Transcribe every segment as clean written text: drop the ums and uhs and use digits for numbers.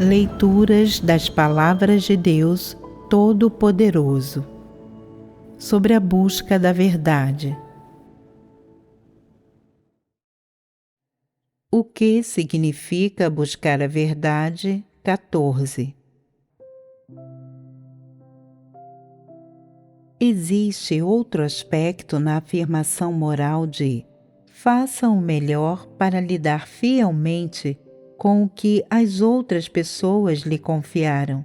Leituras das Palavras de Deus Todo-Poderoso sobre a busca da verdade. O que significa buscar a verdade? 14. Existe outro aspecto na afirmação moral de faça o melhor para lidar fielmente com o que as outras pessoas lhe confiaram,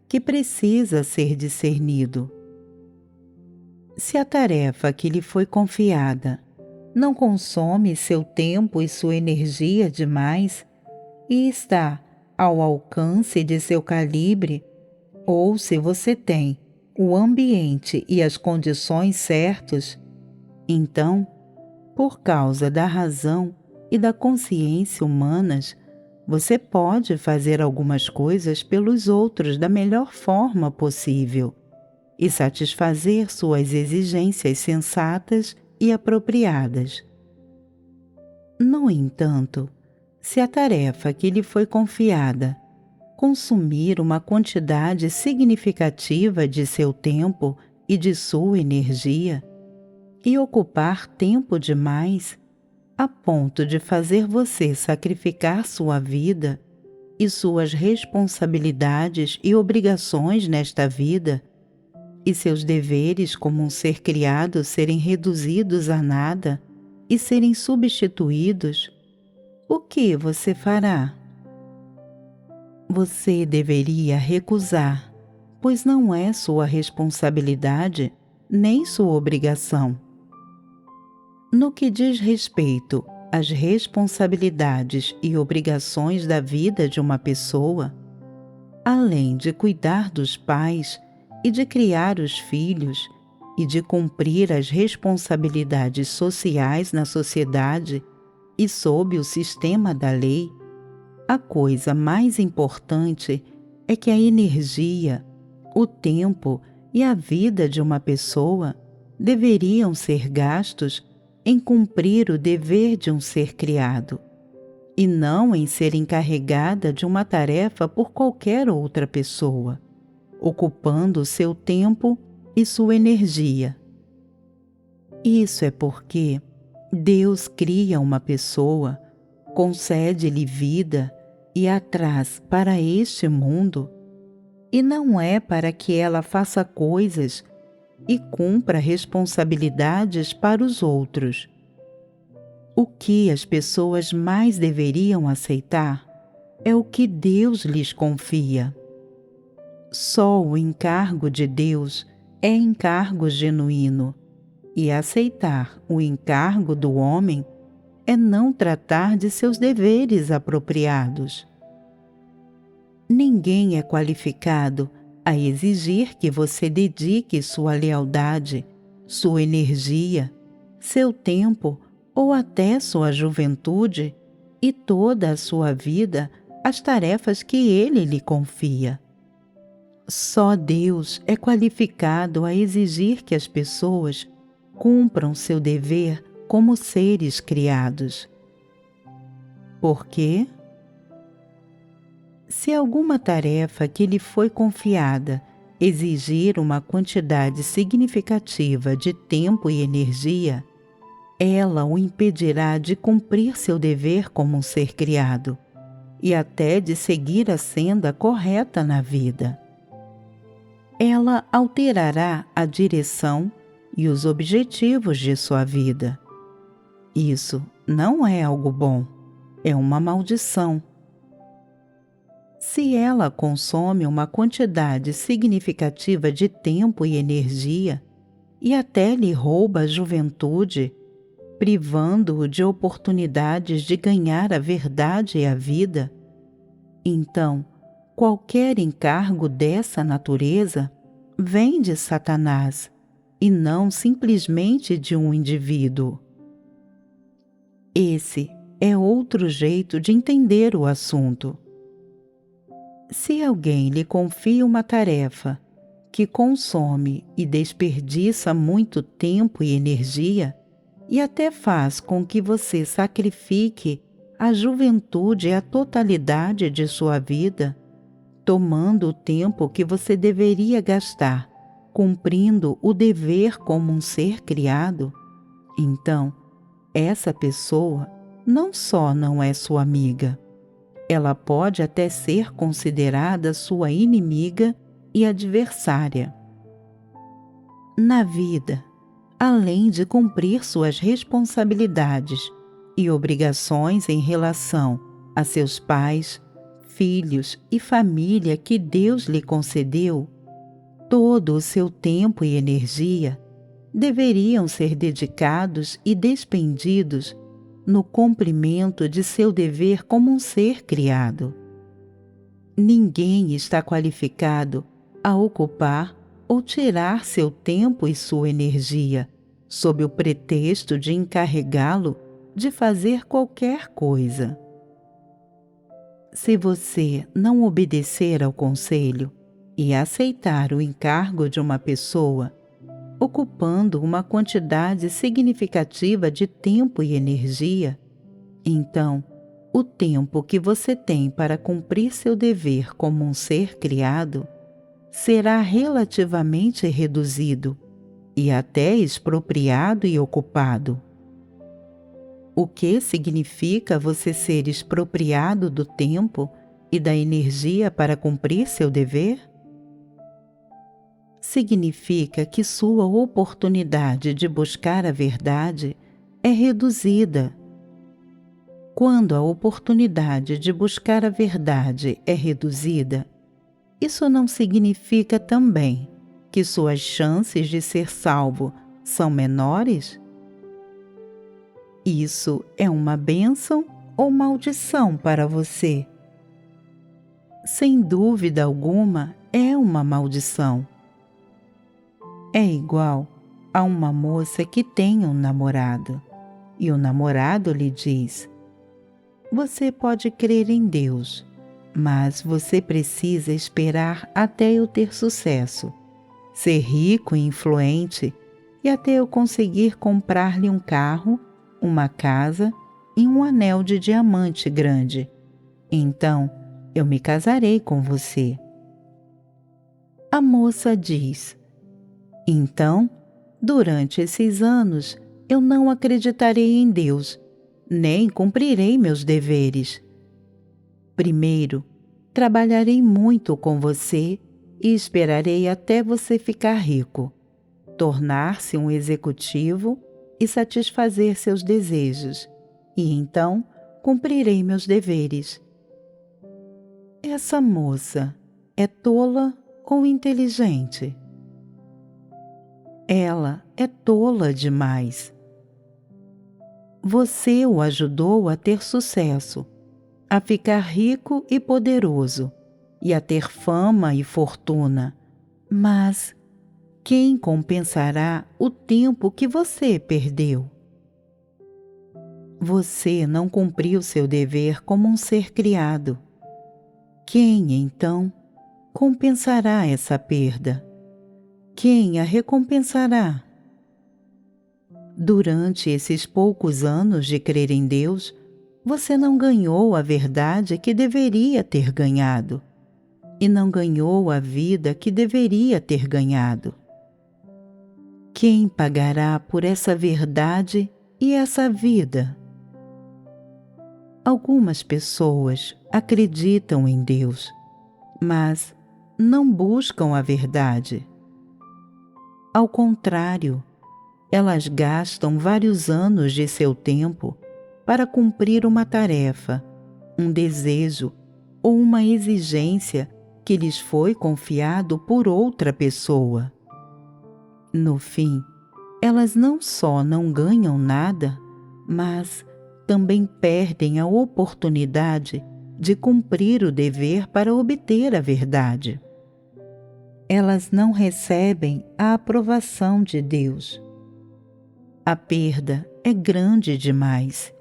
que precisa ser discernido. Se a tarefa que lhe foi confiada não consome seu tempo e sua energia demais e está ao alcance de seu calibre, ou se você tem o ambiente e as condições certos, então, por causa da razão e da consciência humanas, você pode fazer algumas coisas pelos outros da melhor forma possível e satisfazer suas exigências sensatas e apropriadas. No entanto, se a tarefa que lhe foi confiada consumir uma quantidade significativa de seu tempo e de sua energia, e ocupar tempo demais, a ponto de fazer você sacrificar sua vida e suas responsabilidades e obrigações nesta vida, e seus deveres como um ser criado serem reduzidos a nada e serem substituídos, o que você fará? Você deveria recusar, pois não é sua responsabilidade nem sua obrigação. No que diz respeito às responsabilidades e obrigações da vida de uma pessoa, além de cuidar dos pais e de criar os filhos e de cumprir as responsabilidades sociais na sociedade e sob o sistema da lei, a coisa mais importante é que a energia, o tempo e a vida de uma pessoa deveriam ser gastos em cumprir o dever de um ser criado, e não em ser encarregada de uma tarefa por qualquer outra pessoa, ocupando seu tempo e sua energia. Isso é porque Deus cria uma pessoa, concede-lhe vida e a traz para este mundo, e não é para que ela faça coisas e cumpra responsabilidades para os outros. O que as pessoas mais deveriam aceitar é o que Deus lhes confia. Só o encargo de Deus é encargo genuíno, e aceitar o encargo do homem é não tratar de seus deveres apropriados. Ninguém é qualificado a exigir que você dedique sua lealdade, sua energia, seu tempo ou até sua juventude e toda a sua vida às tarefas que Ele lhe confia. Só Deus é qualificado a exigir que as pessoas cumpram seu dever como seres criados. Por quê? Se alguma tarefa que lhe foi confiada exigir uma quantidade significativa de tempo e energia, ela o impedirá de cumprir seu dever como um ser criado e até de seguir a senda correta na vida. Ela alterará a direção e os objetivos de sua vida. Isso não é algo bom, é uma maldição. Se ela consome uma quantidade significativa de tempo e energia e até lhe rouba a juventude, privando-o de oportunidades de ganhar a verdade e a vida, então qualquer encargo dessa natureza vem de Satanás e não simplesmente de um indivíduo. Esse é outro jeito de entender o assunto. Se alguém lhe confia uma tarefa que consome e desperdiça muito tempo e energia, e até faz com que você sacrifique a juventude e a totalidade de sua vida tomando o tempo que você deveria gastar cumprindo o dever como um ser criado, então essa pessoa não só não é sua amiga, ela pode até ser considerada sua inimiga e adversária. Na vida, além de cumprir suas responsabilidades e obrigações em relação a seus pais, filhos e família que Deus lhe concedeu, todo o seu tempo e energia deveriam ser dedicados e despendidos no cumprimento de seu dever como um ser criado. Ninguém está qualificado a ocupar ou tirar seu tempo e sua energia sob o pretexto de encarregá-lo de fazer qualquer coisa. Se você não obedecer ao conselho e aceitar o encargo de uma pessoa, ocupando uma quantidade significativa de tempo e energia, então o tempo que você tem para cumprir seu dever como um ser criado será relativamente reduzido e até expropriado e ocupado. O que significa você ser expropriado do tempo e da energia para cumprir seu dever? Significa que sua oportunidade de buscar a verdade é reduzida. Quando a oportunidade de buscar a verdade é reduzida, isso não significa também que suas chances de ser salvo são menores? Isso é uma bênção ou maldição para você? Sem dúvida alguma, é uma maldição. É igual a uma moça que tem um namorado, e o namorado lhe diz: você pode crer em Deus, mas você precisa esperar até eu ter sucesso, ser rico e influente, e até eu conseguir comprar-lhe um carro, uma casa e um anel de diamante grande. Então, eu me casarei com você. A moça diz: então, durante esses anos, eu não acreditarei em Deus, nem cumprirei meus deveres. Primeiro, trabalharei muito com você e esperarei até você ficar rico, tornar-se um executivo e satisfazer seus desejos, e então cumprirei meus deveres. Essa moça é tola ou inteligente? Ela é tola demais. Você o ajudou a ter sucesso, a ficar rico e poderoso, e a ter fama e fortuna, mas quem compensará o tempo que você perdeu? Você não cumpriu seu dever como um ser criado. Quem, então, compensará essa perda? Quem a recompensará? Durante esses poucos anos de crer em Deus, você não ganhou a verdade que deveria ter ganhado, e não ganhou a vida que deveria ter ganhado. Quem pagará por essa verdade e essa vida? Algumas pessoas acreditam em Deus, mas não buscam a verdade. Ao contrário, elas gastam vários anos de seu tempo para cumprir uma tarefa, um desejo ou uma exigência que lhes foi confiado por outra pessoa. No fim, elas não só não ganham nada, mas também perdem a oportunidade de cumprir o dever para obter a verdade. Elas não recebem a aprovação de Deus. A perda é grande demais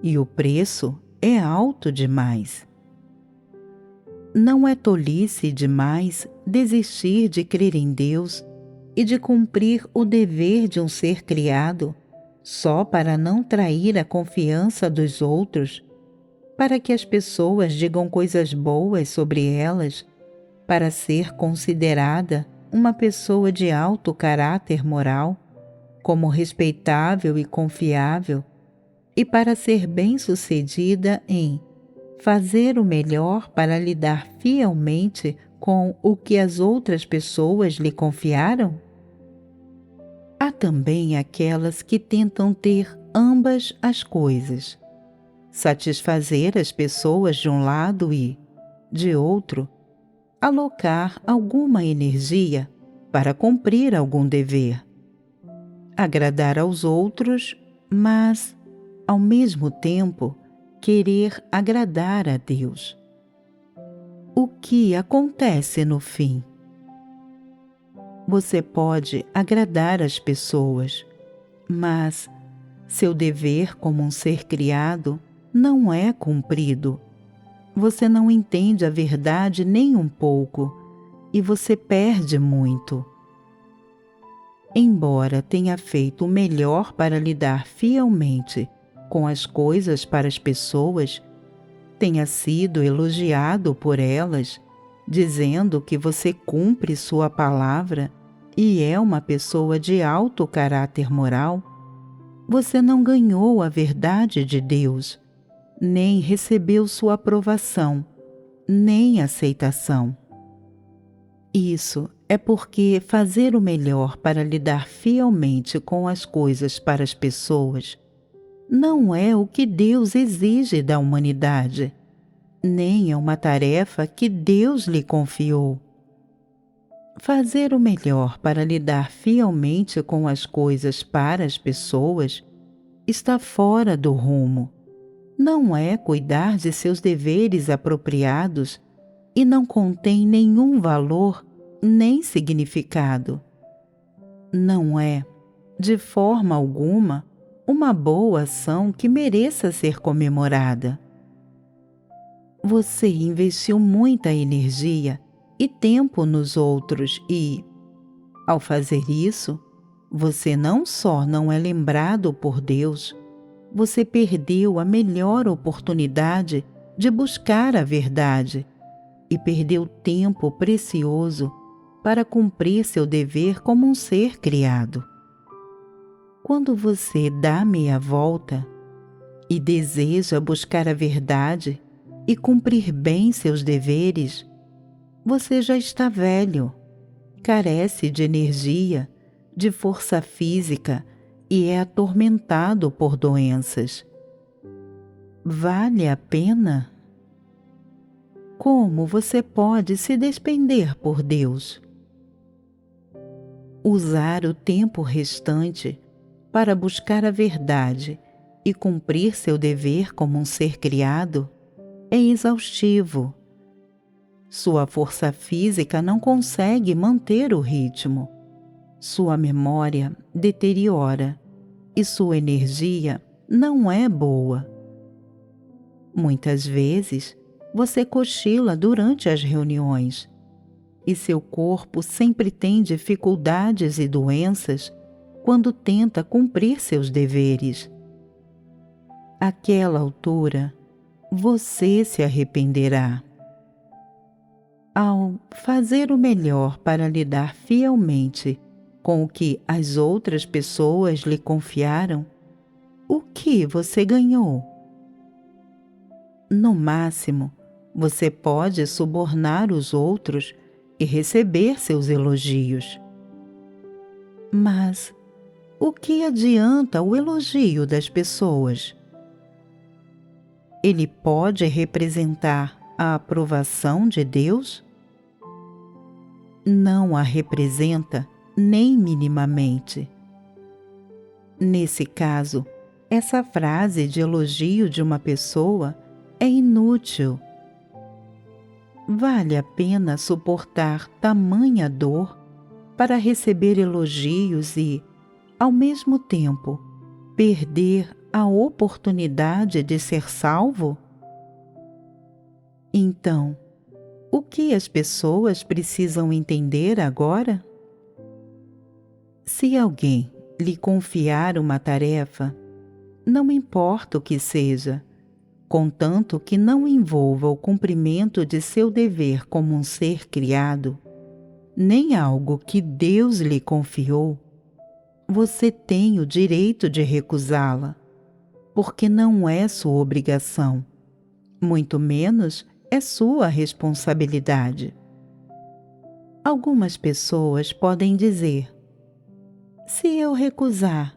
e o preço é alto demais. Não é tolice demais desistir de crer em Deus e de cumprir o dever de um ser criado só para não trair a confiança dos outros, para que as pessoas digam coisas boas sobre elas para ser considerada uma pessoa de alto caráter moral, como respeitável e confiável, e para ser bem-sucedida em fazer o melhor para lidar fielmente com o que as outras pessoas lhe confiaram? Há também aquelas que tentam ter ambas as coisas, satisfazer as pessoas de um lado e, de outro, alocar alguma energia para cumprir algum dever, agradar aos outros, mas, ao mesmo tempo, querer agradar a Deus. O que acontece no fim? Você pode agradar as pessoas, mas seu dever como um ser criado não é cumprido. Você não entende a verdade nem um pouco e você perde muito. Embora tenha feito o melhor para lidar fielmente com as coisas para as pessoas, tenha sido elogiado por elas, dizendo que você cumpre sua palavra e é uma pessoa de alto caráter moral, você não ganhou a verdade de Deus, nem recebeu sua aprovação, nem aceitação. Isso é porque fazer o melhor para lidar fielmente com as coisas para as pessoas não é o que Deus exige da humanidade, nem é uma tarefa que Deus lhe confiou. Fazer o melhor para lidar fielmente com as coisas para as pessoas está fora do rumo. Não é cuidar de seus deveres apropriados e não contém nenhum valor nem significado. Não é, de forma alguma, uma boa ação que mereça ser comemorada. Você investiu muita energia e tempo nos outros e, ao fazer isso, você não só não é lembrado por Deus, você perdeu a melhor oportunidade de buscar a verdade e perdeu tempo precioso para cumprir seu dever como um ser criado. Quando você dá meia volta e deseja buscar a verdade e cumprir bem seus deveres, você já está velho, carece de energia, de força física e é atormentado por doenças. Vale a pena? Como você pode se despender por Deus? Usar o tempo restante para buscar a verdade e cumprir seu dever como um ser criado é exaustivo. Sua força física não consegue manter o ritmo. Sua memória deteriora e sua energia não é boa. Muitas vezes, você cochila durante as reuniões e seu corpo sempre tem dificuldades e doenças quando tenta cumprir seus deveres. Àquela altura, você se arrependerá. Ao fazer o melhor para lidar fielmente com o que as outras pessoas lhe confiaram, o que você ganhou? No máximo, você pode subornar os outros e receber seus elogios. Mas o que adianta o elogio das pessoas? Ele pode representar a aprovação de Deus? Não a representa nem minimamente. Nesse caso, essa frase de elogio de uma pessoa é inútil. Vale a pena suportar tamanha dor para receber elogios e, ao mesmo tempo, perder a oportunidade de ser salvo? Então, o que as pessoas precisam entender agora? Se alguém lhe confiar uma tarefa, não importa o que seja, contanto que não envolva o cumprimento de seu dever como um ser criado, nem algo que Deus lhe confiou, você tem o direito de recusá-la, porque não é sua obrigação, muito menos é sua responsabilidade. Algumas pessoas podem dizer: se eu recusar,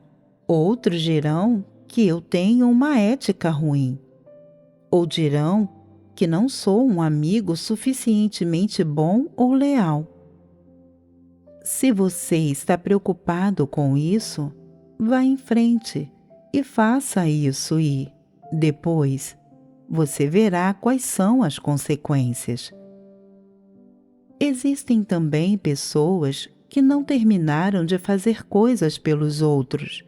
outros dirão que eu tenho uma ética ruim, ou dirão que não sou um amigo suficientemente bom ou leal. Se você está preocupado com isso, vá em frente e faça isso e, depois, você verá quais são as consequências. Existem também pessoas que não terminaram de fazer coisas pelos outros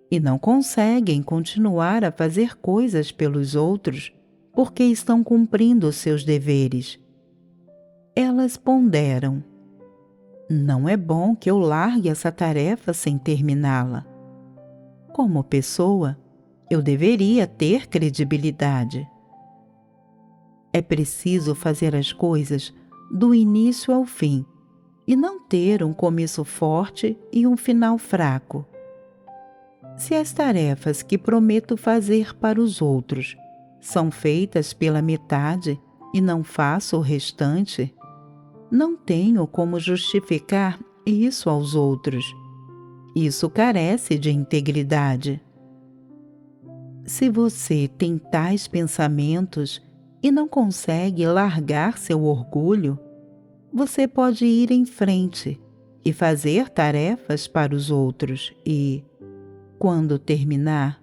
e não conseguem continuar a fazer coisas pelos outros porque estão cumprindo seus deveres. Elas ponderam: não é bom que eu largue essa tarefa sem terminá-la. Como pessoa, eu deveria ter credibilidade. É preciso fazer as coisas do início ao fim e não ter um começo forte e um final fraco. Se as tarefas que prometo fazer para os outros são feitas pela metade e não faço o restante, não tenho como justificar isso aos outros. Isso carece de integridade. Se você tem tais pensamentos e não consegue largar seu orgulho, você pode ir em frente e fazer tarefas para os outros e, quando terminar,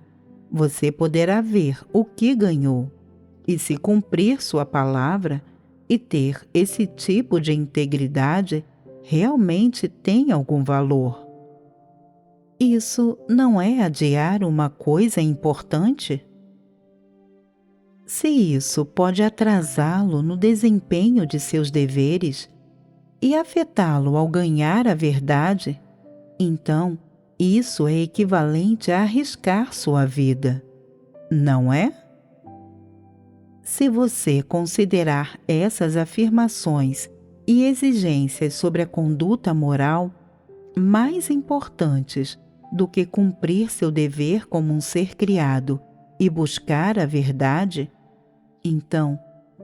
você poderá ver o que ganhou e se cumprir sua palavra e ter esse tipo de integridade realmente tem algum valor. Isso não é adiar uma coisa importante? Se isso pode atrasá-lo no desempenho de seus deveres e afetá-lo ao ganhar a verdade, então isso é equivalente a arriscar sua vida, não é? Se você considerar essas afirmações e exigências sobre a conduta moral mais importantes do que cumprir seu dever como um ser criado e buscar a verdade, então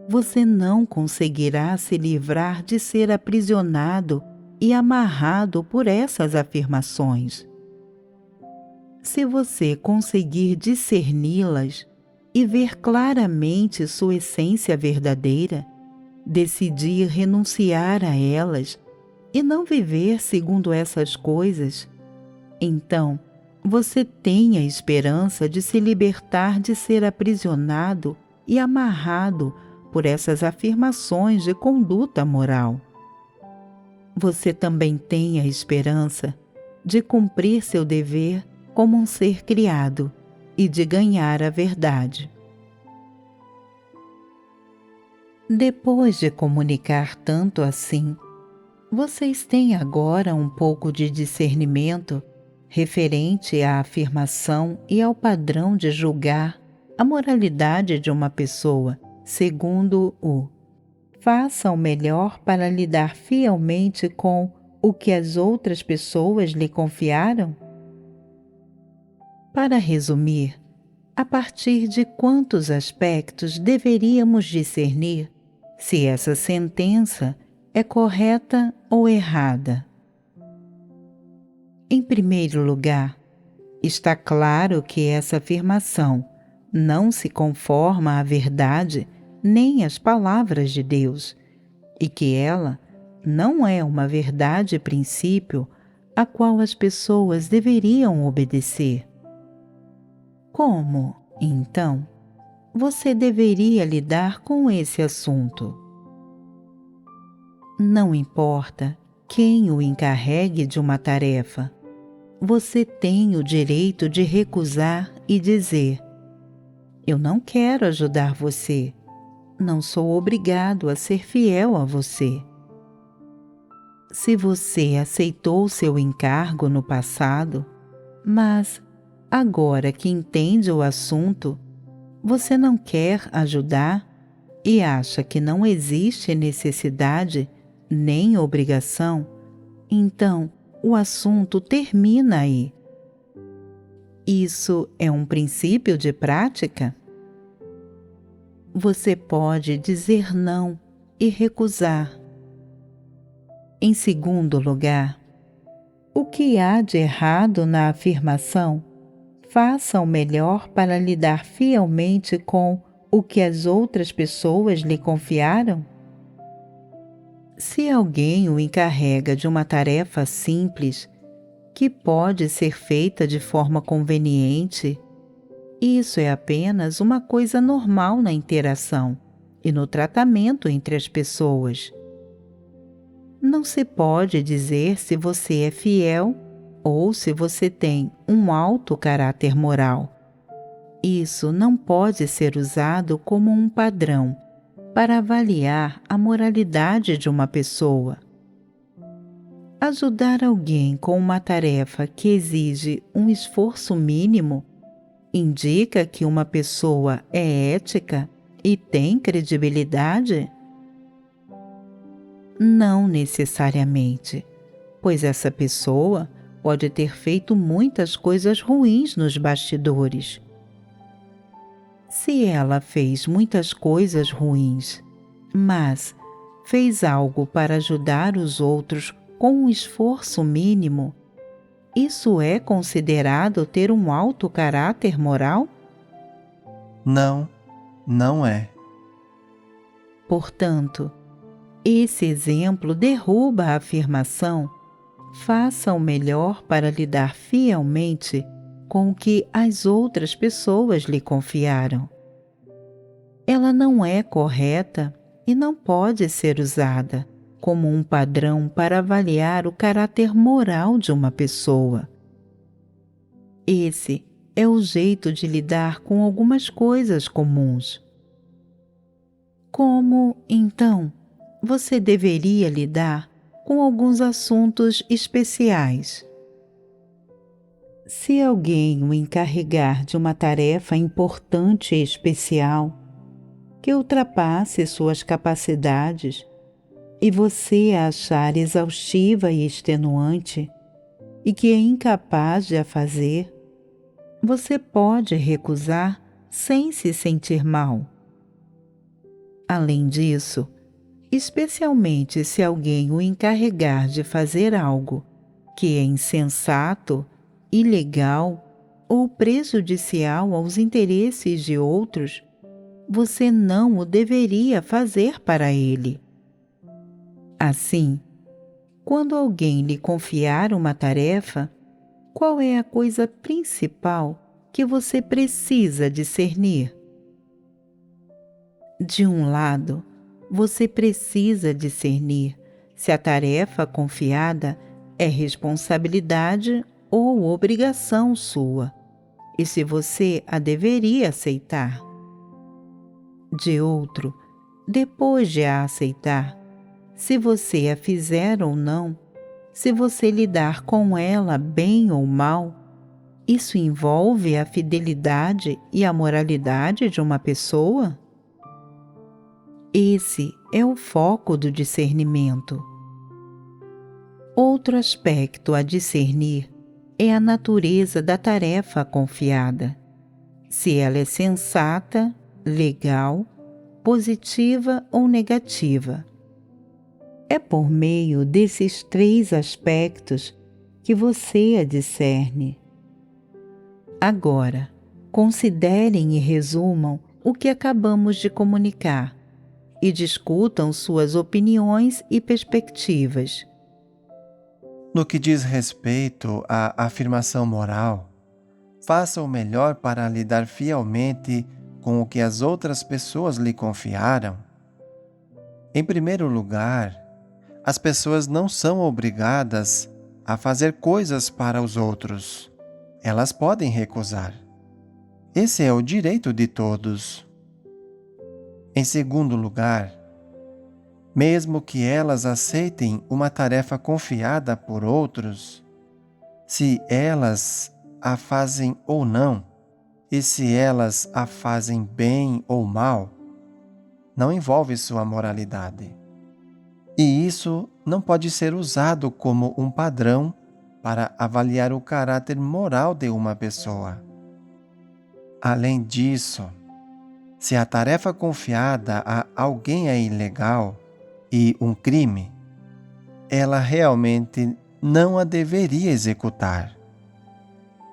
você não conseguirá se livrar de ser aprisionado e amarrado por essas afirmações. Se você conseguir discerni-las e ver claramente sua essência verdadeira, decidir renunciar a elas e não viver segundo essas coisas, então você tem a esperança de se libertar de ser aprisionado e amarrado por essas afirmações de conduta moral. Você também tem a esperança de cumprir seu dever como um ser criado e de ganhar a verdade. Depois de comunicar tanto assim, vocês têm agora um pouco de discernimento referente à afirmação e ao padrão de julgar a moralidade de uma pessoa segundo o faça o melhor para lidar fielmente com o que as outras pessoas lhe confiaram? Para resumir, a partir de quantos aspectos deveríamos discernir se essa sentença é correta ou errada? Em primeiro lugar, está claro que essa afirmação não se conforma à verdade nem às palavras de Deus, e que ela não é uma verdade princípio a qual as pessoas deveriam obedecer. Como, então, você deveria lidar com esse assunto? Não importa quem o encarregue de uma tarefa, você tem o direito de recusar e dizer: eu não quero ajudar você, não sou obrigado a ser fiel a você. Se você aceitou seu encargo no passado, mas agora que entende o assunto, Você não quer ajudar e acha que não existe necessidade nem obrigação, então o assunto termina aí. Isso é um princípio de prática? Você pode dizer não e recusar. Em segundo lugar, o que há de errado na afirmação? Faça o melhor para lidar fielmente com o que as outras pessoas lhe confiaram? Se alguém o encarrega de uma tarefa simples, que pode ser feita de forma conveniente, isso é apenas uma coisa normal na interação e no tratamento entre as pessoas. Não se pode dizer se você é fiel ou se você tem um alto caráter moral. Isso não pode ser usado como um padrão para avaliar a moralidade de uma pessoa. Ajudar alguém com uma tarefa que exige um esforço mínimo indica que uma pessoa é ética e tem credibilidade? Não necessariamente, pois essa pessoa pode ter feito muitas coisas ruins nos bastidores. Se ela fez muitas coisas ruins, mas fez algo para ajudar os outros com um esforço mínimo, isso é considerado ter um alto caráter moral? Não, não é. Portanto, esse exemplo derruba a afirmação: faça o melhor para lidar fielmente com o que as outras pessoas lhe confiaram. Ela não é correta e não pode ser usada como um padrão para avaliar o caráter moral de uma pessoa. Esse é o jeito de lidar com algumas coisas comuns. Como, então, você deveria lidar com alguns assuntos especiais? Se alguém o encarregar de uma tarefa importante e especial, que ultrapasse suas capacidades, e você a achar exaustiva e extenuante, e que é incapaz de a fazer, você pode recusar sem se sentir mal. Além disso, especialmente se alguém o encarregar de fazer algo que é insensato, ilegal ou prejudicial aos interesses de outros, você não o deveria fazer para ele. Assim, quando alguém lhe confiar uma tarefa, qual é a coisa principal que você precisa discernir? De um lado, você precisa discernir se a tarefa confiada é responsabilidade ou obrigação sua, e se você a deveria aceitar. De outro, depois de a aceitar, se você a fizer ou não, se você lidar com ela bem ou mal, isso envolve a fidelidade e a moralidade de uma pessoa? Esse é o foco do discernimento. Outro aspecto a discernir é a natureza da tarefa confiada. Se ela é sensata, legal, positiva ou negativa. É por meio desses três aspectos que você a discerne. Agora, considerem e resumam o que acabamos de comunicar e discutam suas opiniões e perspectivas. No que diz respeito à afirmação moral, faça o melhor para lidar fielmente com o que as outras pessoas lhe confiaram. Em primeiro lugar, as pessoas não são obrigadas a fazer coisas para os outros. Elas podem recusar. Esse é o direito de todos. Em segundo lugar, mesmo que elas aceitem uma tarefa confiada por outros, se elas a fazem ou não, e se elas a fazem bem ou mal, não envolve sua moralidade. E isso não pode ser usado como um padrão para avaliar o caráter moral de uma pessoa. Além disso, se a tarefa confiada a alguém é ilegal e um crime, ela realmente não a deveria executar.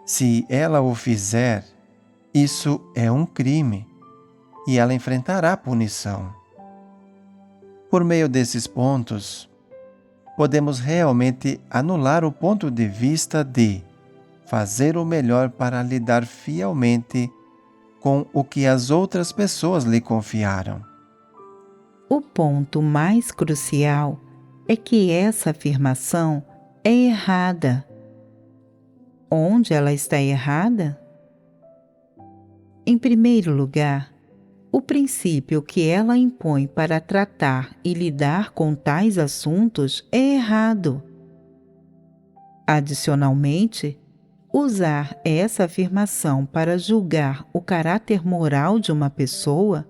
Se ela o fizer, isso é um crime e ela enfrentará punição. Por meio desses pontos, podemos realmente anular o ponto de vista de fazer o melhor para lidar fielmente com o que as outras pessoas lhe confiaram. O ponto mais crucial é que essa afirmação é errada. Onde ela está errada? Em primeiro lugar, o princípio que ela impõe para tratar e lidar com tais assuntos é errado. Adicionalmente, usar essa afirmação para julgar o caráter moral de uma pessoa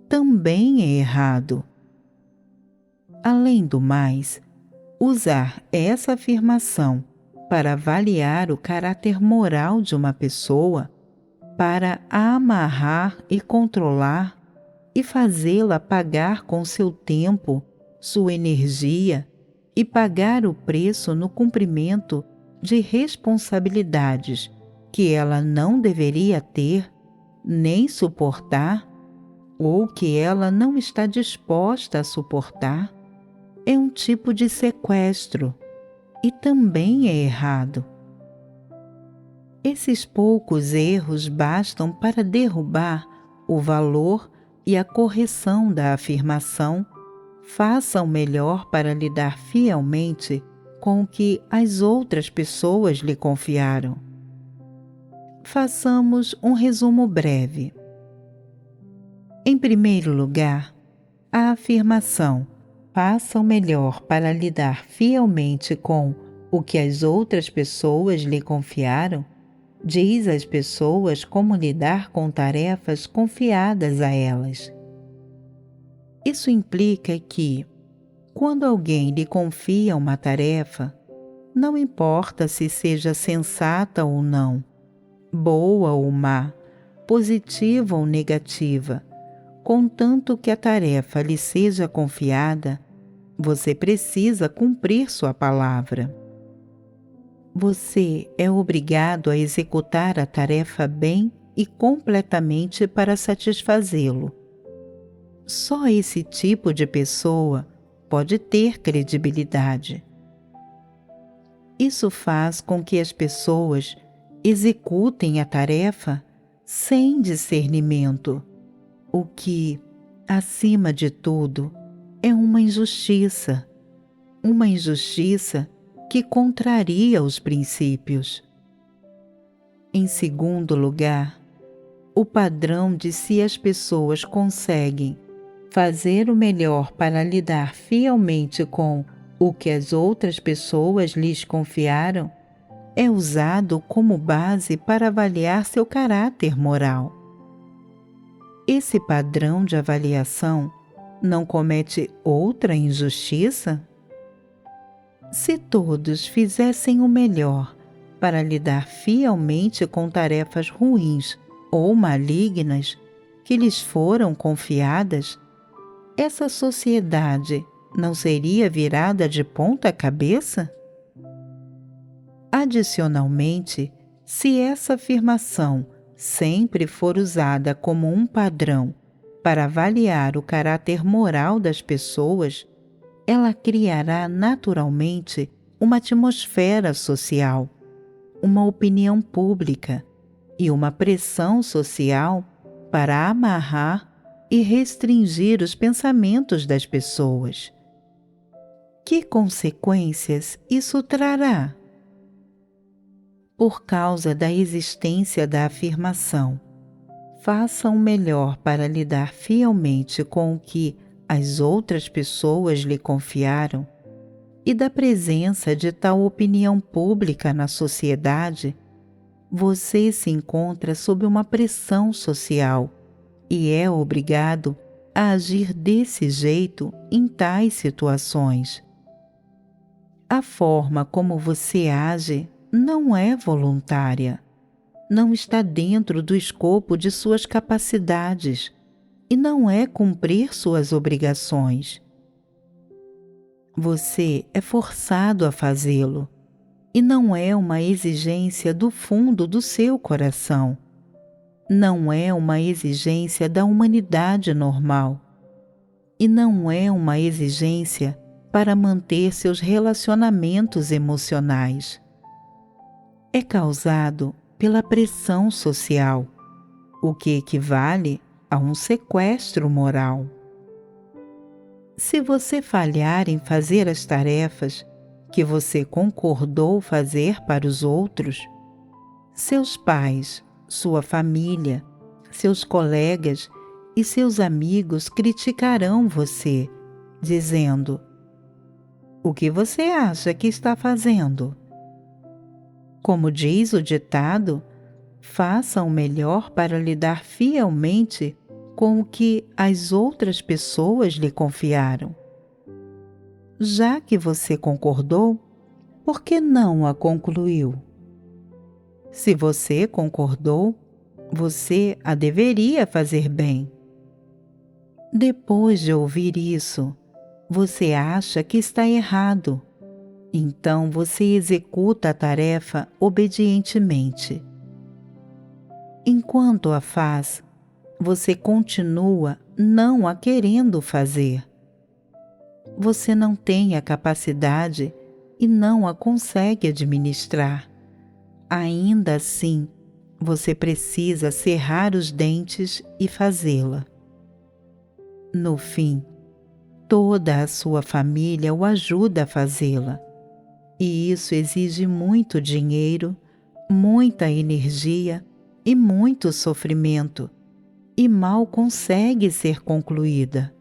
também é errado. Além do mais, usar essa afirmação para avaliar o caráter moral de uma pessoa, para a amarrar e controlar e fazê-la pagar com seu tempo, sua energia e pagar o preço no cumprimento de responsabilidades que ela não deveria ter, nem suportar, ou que ela não está disposta a suportar, é um tipo de sequestro e também é errado. Esses poucos erros bastam para derrubar o valor e a correção da afirmação. Faça o melhor para lidar fielmente com o que as outras pessoas lhe confiaram. Façamos um resumo breve. Em primeiro lugar, a afirmação faça o melhor para lidar fielmente com o que as outras pessoas lhe confiaram diz às pessoas como lidar com tarefas confiadas a elas. Isso implica que, quando alguém lhe confia uma tarefa, não importa se seja sensata ou não, boa ou má, positiva ou negativa, contanto que a tarefa lhe seja confiada, você precisa cumprir sua palavra. Você é obrigado a executar a tarefa bem e completamente para satisfazê-lo. Só esse tipo de pessoa pode ter credibilidade. Isso faz com que as pessoas executem a tarefa sem discernimento, o que, acima de tudo, é uma injustiça que contraria os princípios. Em segundo lugar, o padrão de se as pessoas conseguem fazer o melhor para lidar fielmente com o que as outras pessoas lhes confiaram é usado como base para avaliar seu caráter moral. Esse padrão de avaliação não comete outra injustiça? Se todos fizessem o melhor para lidar fielmente com tarefas ruins ou malignas que lhes foram confiadas, essa sociedade não seria virada de ponta cabeça? Adicionalmente, se essa afirmação sempre for usada como um padrão para avaliar o caráter moral das pessoas, ela criará naturalmente uma atmosfera social, uma opinião pública e uma pressão social para amarrar e restringir os pensamentos das pessoas. Que consequências isso trará? Por causa da existência da afirmação, faça o melhor para lidar fielmente com o que as outras pessoas lhe confiaram, e da presença de tal opinião pública na sociedade, você se encontra sob uma pressão social e é obrigado a agir desse jeito em tais situações. A forma como você age não é voluntária, não está dentro do escopo de suas capacidades e não é cumprir suas obrigações. Você é forçado a fazê-lo e não é uma exigência do fundo do seu coração. Não é uma exigência da humanidade normal e não é uma exigência para manter seus relacionamentos emocionais. É causado pela pressão social, o que equivale a um sequestro moral. Se você falhar em fazer as tarefas que você concordou fazer para os outros, seus pais, sua família, seus colegas e seus amigos criticarão você, dizendo: "O que você acha que está fazendo?" Como diz o ditado, faça o melhor para lidar fielmente com o que as outras pessoas lhe confiaram. Já que você concordou, por que não a concluiu? Se você concordou, você a deveria fazer bem. Depois de ouvir isso, você acha que está errado. Então você executa a tarefa obedientemente. Enquanto a faz, você continua não a querendo fazer. Você não tem a capacidade e não a consegue administrar. Ainda assim, você precisa cerrar os dentes e fazê-la. No fim, toda a sua família o ajuda a fazê-la. E isso exige muito dinheiro, muita energia e muito sofrimento, e mal consegue ser concluída.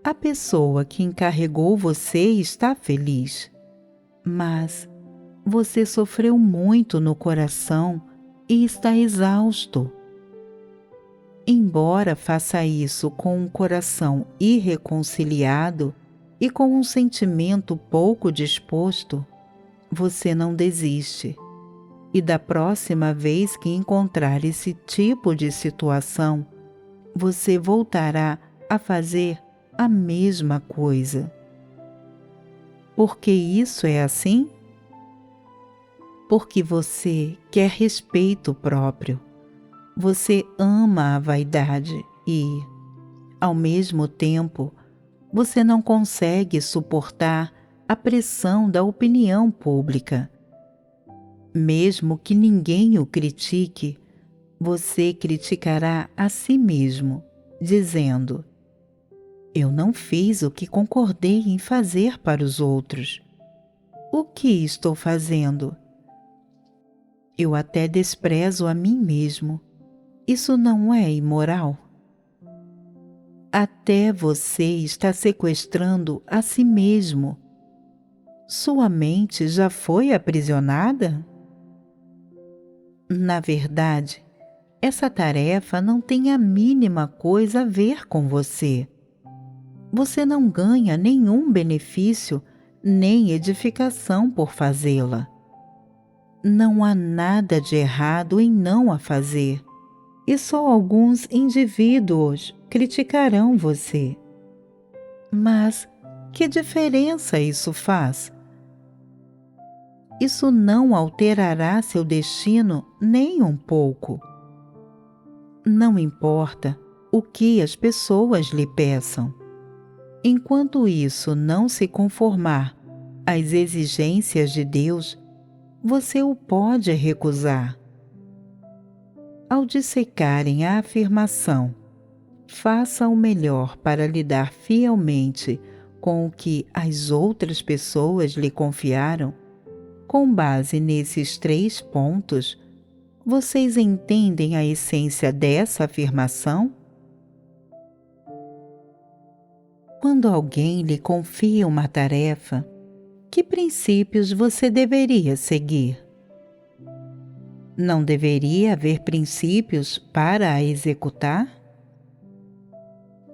A pessoa que encarregou você está feliz, mas você sofreu muito no coração e está exausto. Embora faça isso com um coração irreconciliado e com um sentimento pouco disposto, você não desiste. E da próxima vez que encontrar esse tipo de situação, você voltará a fazer a mesma coisa. Por que isso é assim? Porque você quer respeito próprio. Você ama a vaidade e, ao mesmo tempo, você não consegue suportar a pressão da opinião pública. Mesmo que ninguém o critique, você criticará a si mesmo, dizendo: "Eu não fiz o que concordei em fazer para os outros. O que estou fazendo? Eu até desprezo a mim mesmo. Isso não é imoral?" Até você está sequestrando a si mesmo. Sua mente já foi aprisionada? Na verdade, essa tarefa não tem a mínima coisa a ver com você. Você não ganha nenhum benefício nem edificação por fazê-la. Não há nada de errado em não a fazer, e só alguns indivíduos criticarão você. Mas que diferença isso faz? Isso não alterará seu destino nem um pouco. Não importa o que as pessoas lhe peçam. Enquanto isso não se conformar às exigências de Deus, você o pode recusar. Ao dissecarem a afirmação, faça o melhor para lidar fielmente com o que as outras pessoas lhe confiaram, com base nesses 3 pontos, vocês entendem a essência dessa afirmação? Quando alguém lhe confia uma tarefa, que princípios você deveria seguir? Não deveria haver princípios para a executar?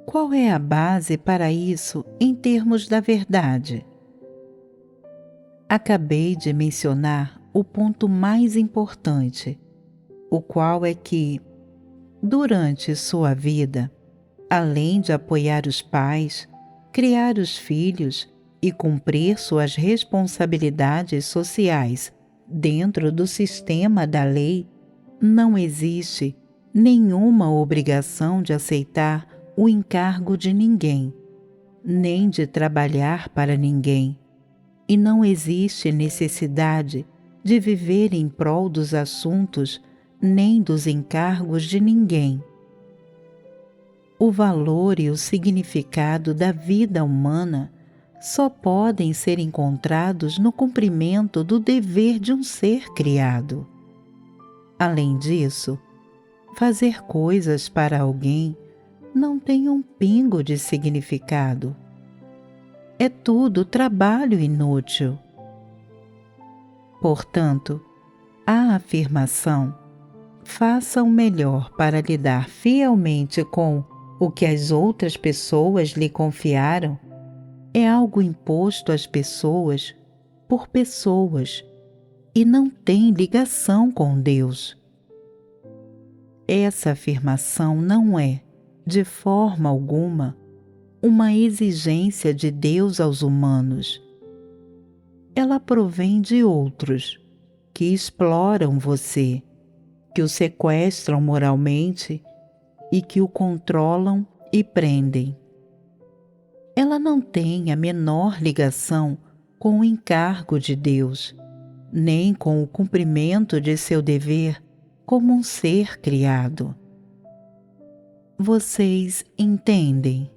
Qual é a base para isso em termos da verdade? Acabei de mencionar o ponto mais importante, o qual é que, durante sua vida, além de apoiar os pais, criar os filhos e cumprir suas responsabilidades sociais dentro do sistema da lei, não existe nenhuma obrigação de aceitar o encargo de ninguém, nem de trabalhar para ninguém, e não existe necessidade de viver em prol dos assuntos nem dos encargos de ninguém. O valor e o significado da vida humana só podem ser encontrados no cumprimento do dever de um ser criado. Além disso, fazer coisas para alguém não tem um pingo de significado. É tudo trabalho inútil. Portanto, a afirmação "faça o melhor para lidar fielmente com o que as outras pessoas lhe confiaram" é algo imposto às pessoas por pessoas e não tem ligação com Deus. Essa afirmação não é, de forma alguma, uma exigência de Deus aos humanos. Ela provém de outros que exploram você, que o sequestram moralmente e que o controlam e prendem. Ela não tem a menor ligação com o encargo de Deus, nem com o cumprimento de seu dever como um ser criado. Vocês entendem?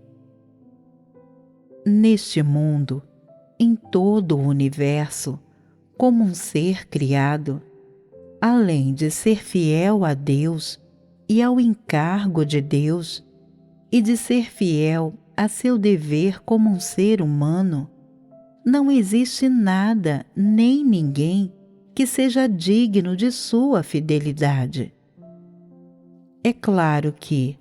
Neste mundo, em todo o universo, como um ser criado, além de ser fiel a Deus e ao encargo de Deus, e de ser fiel a seu dever como um ser humano, não existe nada nem ninguém que seja digno de sua fidelidade. É claro que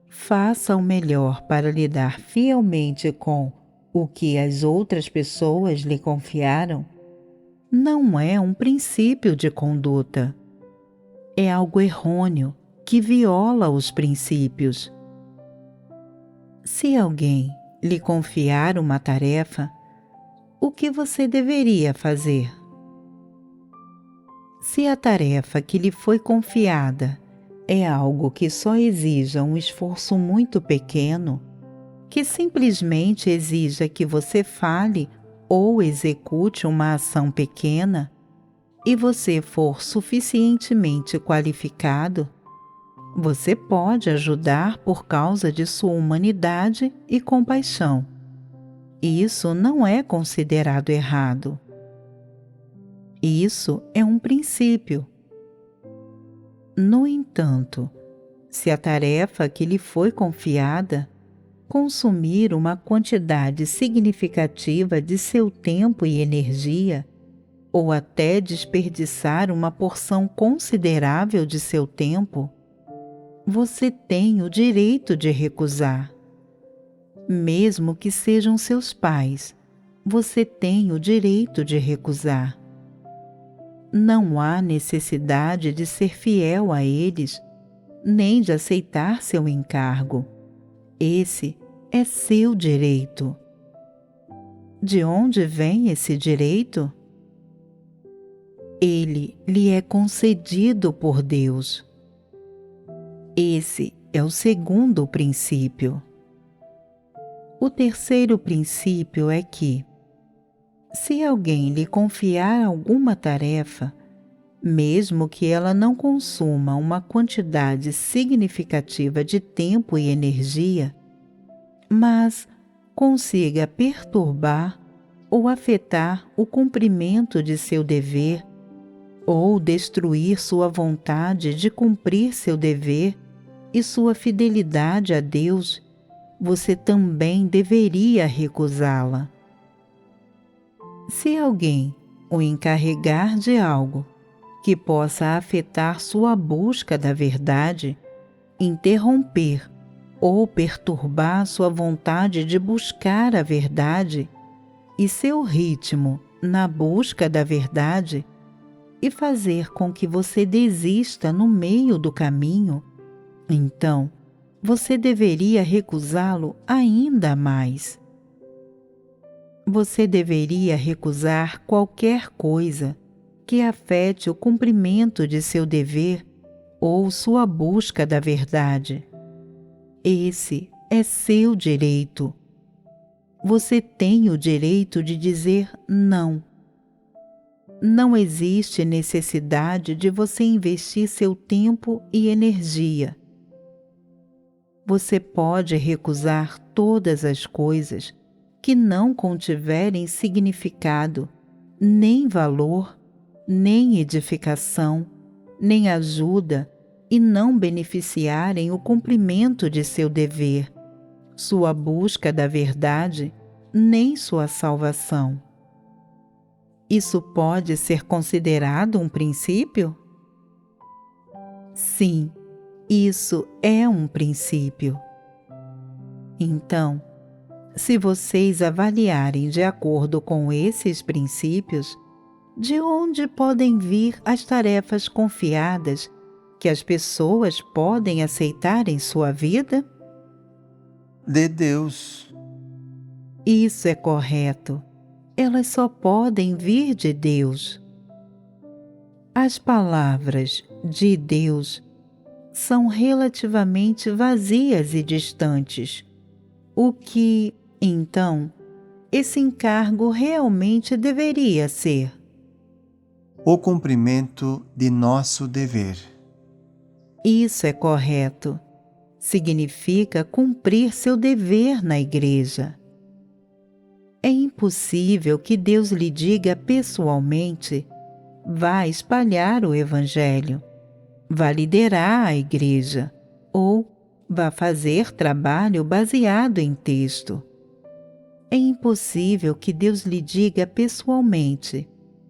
faça o melhor para lidar fielmente com o que as outras pessoas lhe confiaram não é um princípio de conduta. É algo errôneo que viola os princípios. Se alguém lhe confiar uma tarefa, o que você deveria fazer? Se a tarefa que lhe foi confiada é algo que só exija um esforço muito pequeno, que simplesmente exija que você fale ou execute uma ação pequena, e você for suficientemente qualificado, você pode ajudar por causa de sua humanidade e compaixão. Isso não é considerado errado. Isso é um princípio. No entanto, se a tarefa que lhe foi confiada consumir uma quantidade significativa de seu tempo e energia, ou até desperdiçar uma porção considerável de seu tempo, você tem o direito de recusar. Mesmo que sejam seus pais, você tem o direito de recusar. Não há necessidade de ser fiel a eles, nem de aceitar seu encargo. Esse é seu direito. De onde vem esse direito? Ele lhe é concedido por Deus. Esse é o segundo princípio. O terceiro princípio é que, se alguém lhe confiar alguma tarefa, mesmo que ela não consuma uma quantidade significativa de tempo e energia, mas consiga perturbar ou afetar o cumprimento de seu dever, ou destruir sua vontade de cumprir seu dever e sua fidelidade a Deus, você também deveria recusá-la. Se alguém o encarregar de algo que possa afetar sua busca da verdade, interromper ou perturbar sua vontade de buscar a verdade e seu ritmo na busca da verdade e fazer com que você desista no meio do caminho, então você deveria recusá-lo ainda mais. Você deveria recusar qualquer coisa que afete o cumprimento de seu dever ou sua busca da verdade. Esse é seu direito. Você tem o direito de dizer não. Não existe necessidade de você investir seu tempo e energia. Você pode recusar todas as coisas que não contiverem significado, nem valor, nem edificação, nem ajuda e não beneficiarem o cumprimento de seu dever, sua busca da verdade, nem sua salvação. Isso pode ser considerado um princípio? Sim, isso é um princípio. Então, se vocês avaliarem de acordo com esses princípios, de onde podem vir as tarefas confiadas que as pessoas podem aceitar em sua vida? De Deus. Isso é correto. Elas só podem vir de Deus. As palavras de Deus são relativamente vazias e distantes, o que, então, esse encargo realmente deveria ser. O cumprimento de nosso dever. Isso é correto. Significa cumprir seu dever na igreja. É impossível que Deus lhe diga pessoalmente: vá espalhar o Evangelho, vá liderar a igreja, ou vá fazer trabalho baseado em texto. É impossível que Deus lhe diga pessoalmente,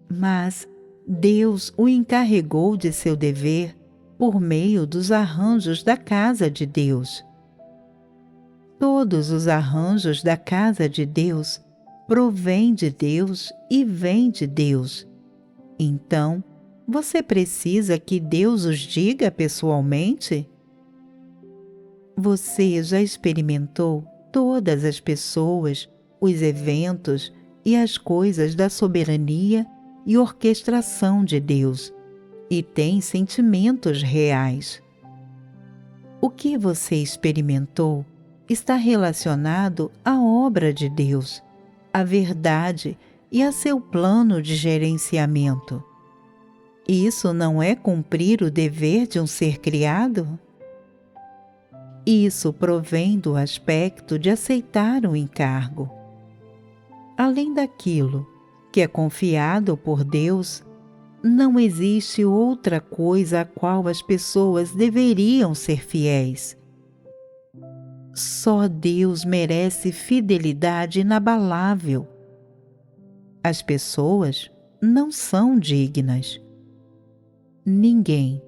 mas Deus o encarregou de seu dever por meio dos arranjos da casa de Deus. Todos os arranjos da casa de Deus provêm de Deus e vêm de Deus. Então, você precisa que Deus os diga pessoalmente? Você já experimentou todas as pessoas, os eventos e as coisas da soberania e orquestração de Deus, e tem sentimentos reais. O que você experimentou está relacionado à obra de Deus, à verdade e a seu plano de gerenciamento. Isso não é cumprir o dever de um ser criado? Isso provém do aspecto de aceitar o encargo. Além daquilo que é confiado por Deus, não existe outra coisa a qual as pessoas deveriam ser fiéis. Só Deus merece fidelidade inabalável. As pessoas não são dignas. Ninguém,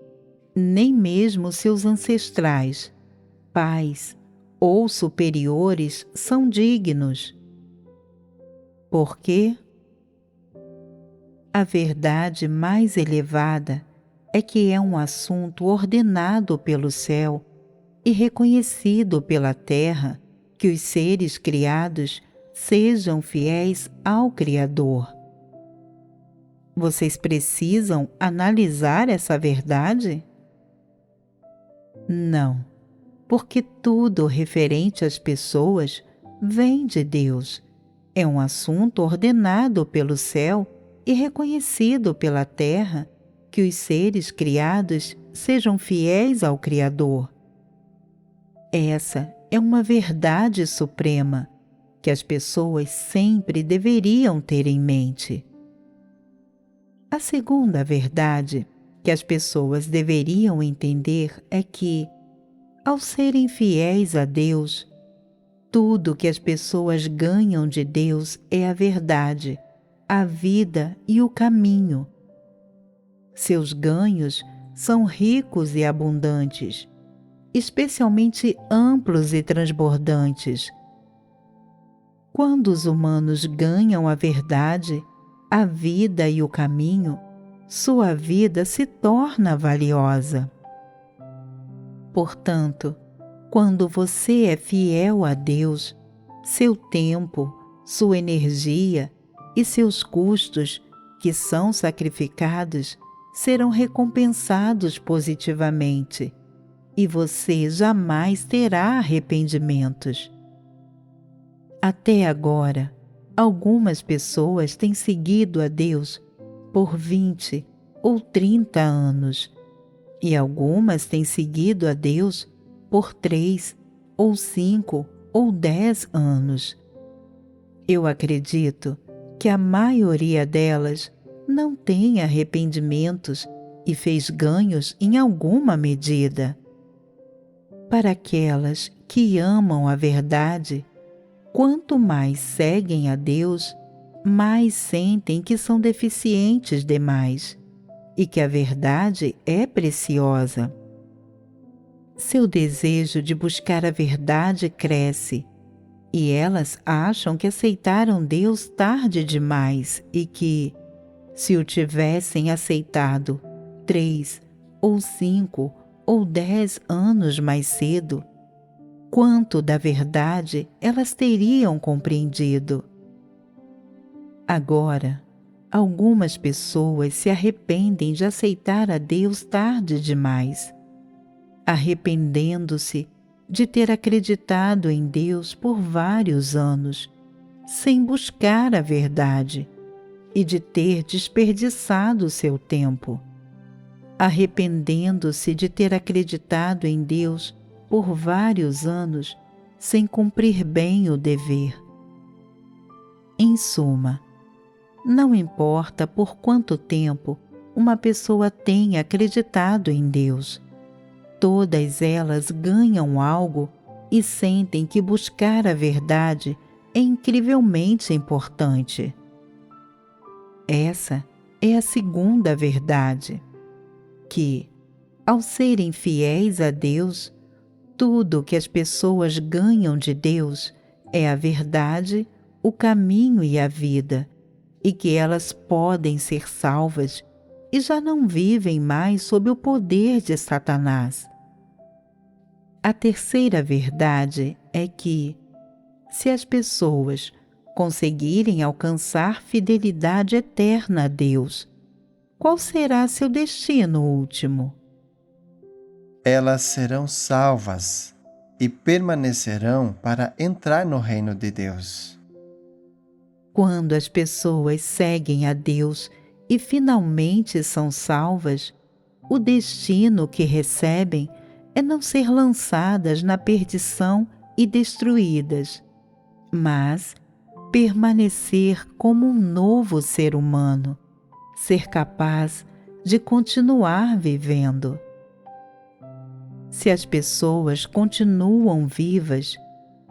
nem mesmo seus ancestrais, pais ou superiores são dignos. Por quê? A verdade mais elevada é que é um assunto ordenado pelo céu e reconhecido pela terra que os seres criados sejam fiéis ao Criador. Vocês precisam analisar essa verdade? Não, porque tudo referente às pessoas vem de Deus. É um assunto ordenado pelo céu e reconhecido pela terra que os seres criados sejam fiéis ao Criador. Essa é uma verdade suprema que as pessoas sempre deveriam ter em mente. A segunda verdade que as pessoas deveriam entender é que, ao serem fiéis a Deus, tudo que as pessoas ganham de Deus é a verdade, a vida e o caminho. Seus ganhos são ricos e abundantes, especialmente amplos e transbordantes. Quando os humanos ganham a verdade, a vida e o caminho, sua vida se torna valiosa. Portanto, quando você é fiel a Deus, seu tempo, sua energia e seus custos, que são sacrificados, serão recompensados positivamente, e você jamais terá arrependimentos. Até agora, algumas pessoas têm seguido a Deus por 20 ou 30 anos, e algumas têm seguido a Deus por 3 ou 5 ou 10 anos. Eu acredito que a maioria delas não tem arrependimentos e fez ganhos em alguma medida. Para aquelas que amam a verdade, quanto mais seguem a Deus, mais sentem que são deficientes demais e que a verdade é preciosa. Seu desejo de buscar a verdade cresce, e elas acham que aceitaram Deus tarde demais e que, se o tivessem aceitado 3 ou 5 ou 10 anos mais cedo, quanto da verdade elas teriam compreendido. Agora, algumas pessoas se arrependem de aceitar a Deus tarde demais, arrependendo-se de ter acreditado em Deus por vários anos, sem buscar a verdade, e de ter desperdiçado seu tempo, arrependendo-se de ter acreditado em Deus por vários anos, sem cumprir bem o dever. Em suma, não importa por quanto tempo uma pessoa tenha acreditado em Deus, todas elas ganham algo e sentem que buscar a verdade é incrivelmente importante. Essa é a segunda verdade, que, ao serem fiéis a Deus, tudo que as pessoas ganham de Deus é a verdade, o caminho e a vida, e que elas podem ser salvas e já não vivem mais sob o poder de Satanás. A terceira verdade é que, se as pessoas conseguirem alcançar fidelidade eterna a Deus, qual será seu destino último? Elas serão salvas e permanecerão para entrar no reino de Deus. Quando as pessoas seguem a Deus e finalmente são salvas, o destino que recebem é não ser lançadas na perdição e destruídas, mas permanecer como um novo ser humano, ser capaz de continuar vivendo. Se as pessoas continuam vivas,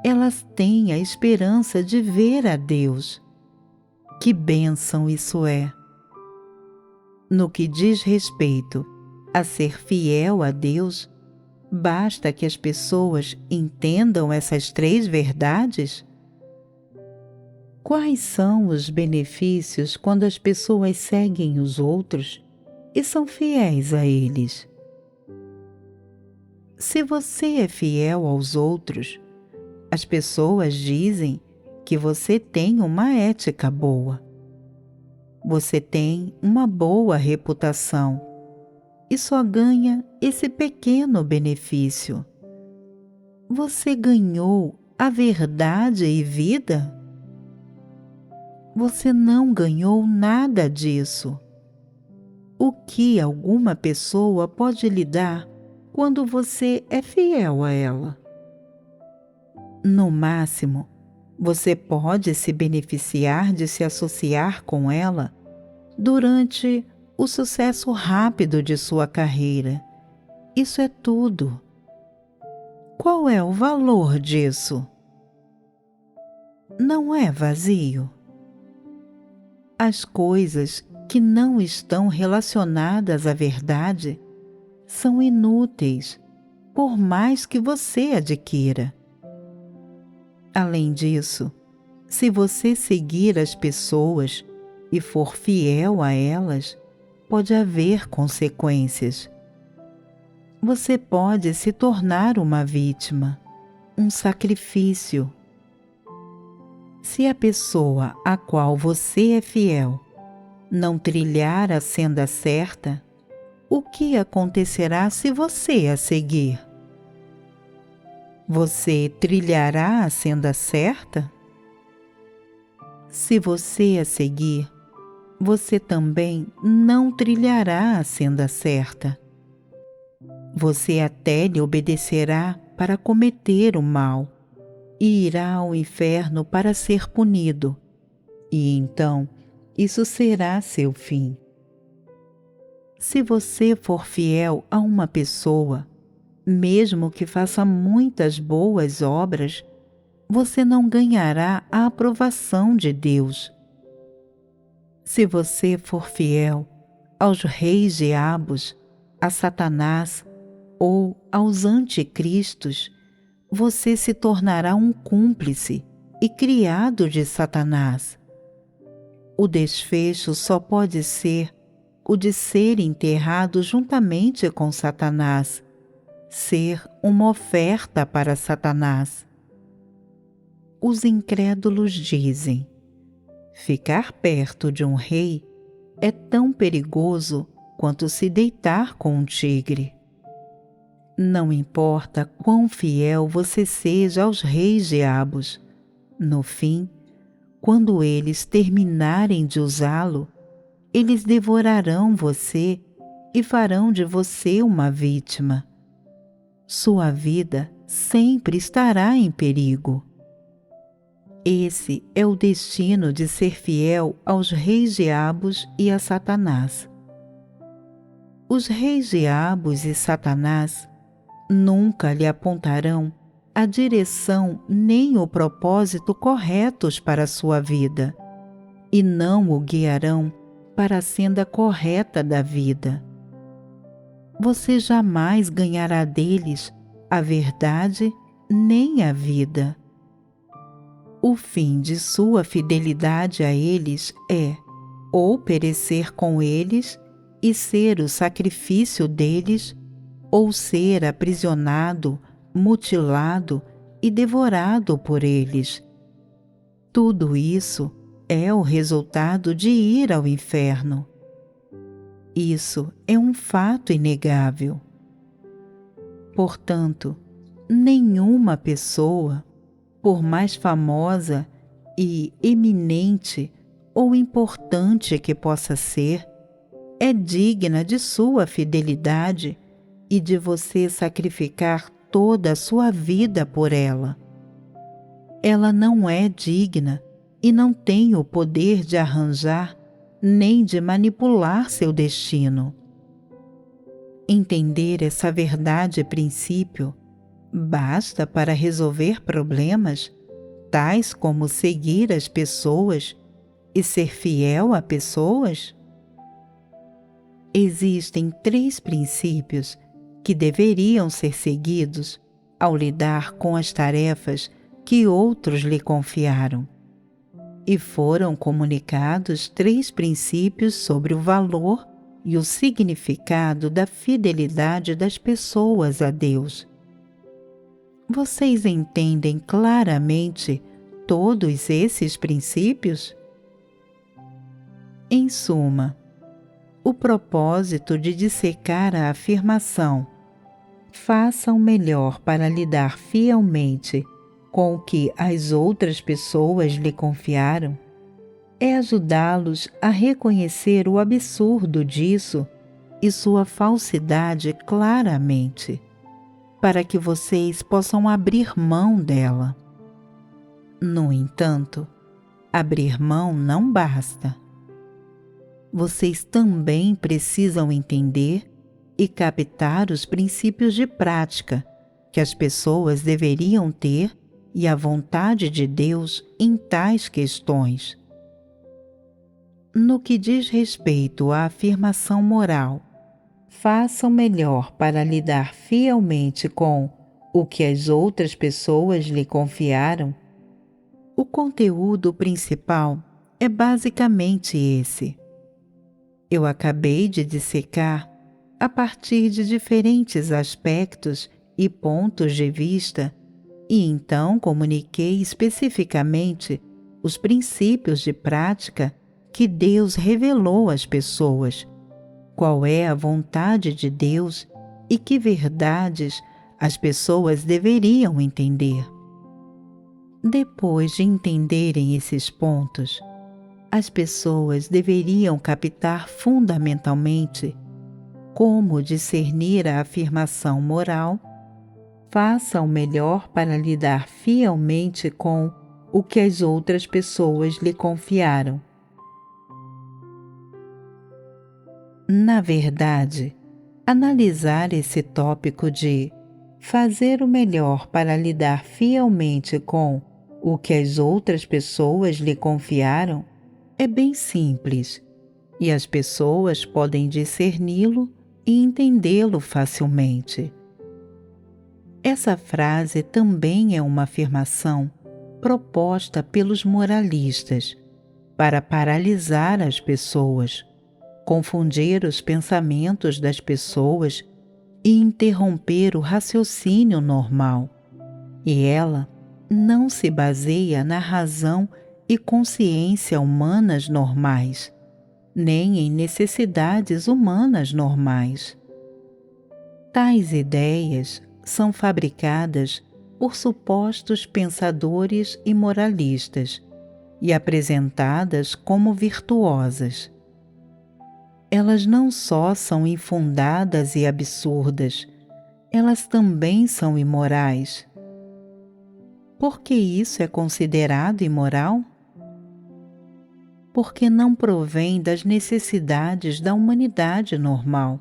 elas têm a esperança de ver a Deus. Que bênção isso é! No que diz respeito a ser fiel a Deus, basta que as pessoas entendam essas 3 verdades? Quais são os benefícios quando as pessoas seguem os outros e são fiéis a eles? Se você é fiel aos outros, as pessoas dizem que você tem uma ética boa. Você tem uma boa reputação e só ganha esse pequeno benefício. Você ganhou a verdade e vida? Você não ganhou nada disso. O que alguma pessoa pode lhe dar quando você é fiel a ela? No máximo, você pode se beneficiar de se associar com ela durante o sucesso rápido de sua carreira. Isso é tudo. Qual é o valor disso? Não é vazio? As coisas que não estão relacionadas à verdade são inúteis, por mais que você adquira. Além disso, se você seguir as pessoas e for fiel a elas, pode haver consequências. Você pode se tornar uma vítima, um sacrifício. Se a pessoa a qual você é fiel não trilhar a senda certa, o que acontecerá se você a seguir? Você trilhará a senda certa? Se você a seguir, você também não trilhará a senda certa. Você até lhe obedecerá para cometer o mal e irá ao inferno para ser punido, e então isso será seu fim. Se você for fiel a uma pessoa, mesmo que faça muitas boas obras, você não ganhará a aprovação de Deus. Se você for fiel aos reis diabos, a Satanás ou aos anticristos, você se tornará um cúmplice e criado de Satanás. O desfecho só pode ser o de ser enterrado juntamente com Satanás, ser uma oferta para Satanás. Os incrédulos dizem: ficar perto de um rei é tão perigoso quanto se deitar com um tigre. Não importa quão fiel você seja aos reis diabos, no fim, quando eles terminarem de usá-lo, eles devorarão você e farão de você uma vítima. Sua vida sempre estará em perigo. Esse é o destino de ser fiel aos reis diabos e a Satanás. Os reis diabos e Satanás nunca lhe apontarão a direção nem o propósito corretos para a sua vida, e não o guiarão para a senda correta da vida. Você jamais ganhará deles a verdade nem a vida. O fim de sua fidelidade a eles é ou perecer com eles e ser o sacrifício deles, ou ser aprisionado, mutilado e devorado por eles. Tudo isso é o resultado de ir ao inferno. Isso é um fato inegável. Portanto, nenhuma pessoa, por mais famosa e eminente ou importante que possa ser, é digna de sua fidelidade e de você sacrificar toda a sua vida por ela. Ela não é digna e não tem o poder de arranjar nem de manipular seu destino. Entender essa verdade princípio basta para resolver problemas, tais como seguir as pessoas e ser fiel a pessoas? Existem 3 princípios que deveriam ser seguidos ao lidar com as tarefas que outros lhe confiaram. E foram comunicados 3 princípios sobre o valor e o significado da fidelidade das pessoas a Deus. Vocês entendem claramente todos esses princípios? Em suma, o propósito de dissecar a afirmação "faça o melhor para lidar fielmente com o que as outras pessoas lhe confiaram" é ajudá-los a reconhecer o absurdo disso e sua falsidade claramente, para que vocês possam abrir mão dela. No entanto, abrir mão não basta. Vocês também precisam entender e captar os princípios de prática que as pessoas deveriam ter e a vontade de Deus em tais questões. No que diz respeito à afirmação moral, faça o melhor para lidar fielmente com o que as outras pessoas lhe confiaram, o conteúdo principal é basicamente esse. Eu acabei de dissecar, a partir de diferentes aspectos e pontos de vista, e então comuniquei especificamente os princípios de prática que Deus revelou às pessoas, qual é a vontade de Deus e que verdades as pessoas deveriam entender. Depois de entenderem esses pontos, as pessoas deveriam captar fundamentalmente como discernir a afirmação moral, faça o melhor para lidar fielmente com o que as outras pessoas lhe confiaram. Na verdade, analisar esse tópico de fazer o melhor para lidar fielmente com o que as outras pessoas lhe confiaram é bem simples, e as pessoas podem discerni-lo e entendê-lo facilmente. Essa frase também é uma afirmação proposta pelos moralistas para paralisar as pessoas, confundir os pensamentos das pessoas e interromper o raciocínio normal. E ela não se baseia na razão e consciência humanas normais, nem em necessidades humanas normais. Tais ideias são fabricadas por supostos pensadores e moralistas e apresentadas como virtuosas. Elas não só são infundadas e absurdas, elas também são imorais. Por que isso é considerado imoral? Porque não provém das necessidades da humanidade normal.